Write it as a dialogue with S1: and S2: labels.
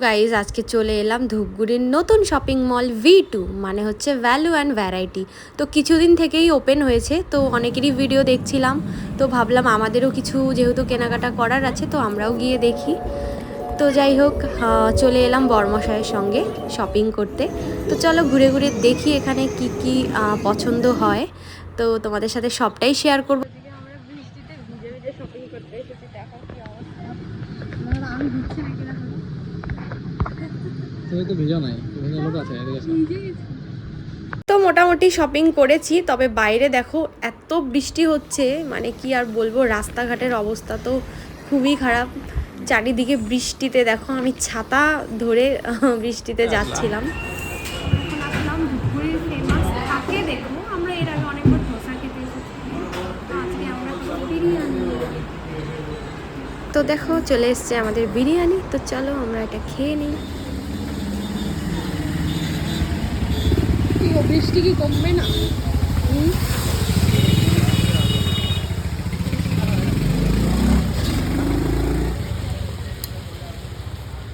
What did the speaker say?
S1: Guys আজকে চলে এলাম ধূপগুড়ির নতুন শপিং মল V2, মানে হচ্ছে ভ্যালু অ্যান্ড ভ্যারাইটি। তো কিছুদিন থেকেই ওপেন হয়েছে, তো অনেকেরই ভিডিও দেখছিলাম, তো ভাবলাম আমাদেরও কিছু যেহেতু কেনাকাটা করার আছে তো আমরাও গিয়ে দেখি। তো যাই হোক, চলে এলাম বরমশাইয়ের সঙ্গে শপিং করতে। তো চলো ঘুরে ঘুরে দেখি এখানে কি কি পছন্দ হয়, তো তোমাদের সাথে সবটাই শেয়ার করবো। আমরা বৃষ্টিতে ভিজে ভিজে শপিং করতে এসেছি, দেখো কি অবস্থা। আমি ভিজছি নাকি না,
S2: তুমি তো ভিজো নাই, ভিজে লোক আছে এদিকে আসো।
S1: তো মোটামুটি শপিং করেছি, তবে বাইরে দেখো এত বৃষ্টি হচ্ছে, মানে কি আর বলবো, রাস্তাঘাটের অবস্থা তো খুবই খারাপ। চারিদিকে বৃষ্টিতে দেখো আমি ছাতা ধরে বৃষ্টিতে যাচ্ছিলাম। এখন আসলাম ধূপগুড়ির ফেমাস থাকে, দেখো আমরা এর আগে অনেকবার ধোসা খেতে এসেছি, তো আজকে আমরা বিরিয়ানি। তো দেখো চলে এসছে আমাদের বিরিয়ানি, তো চলো আমরা এটা খেয়ে নিই। বৃষ্টি কি কমবে না?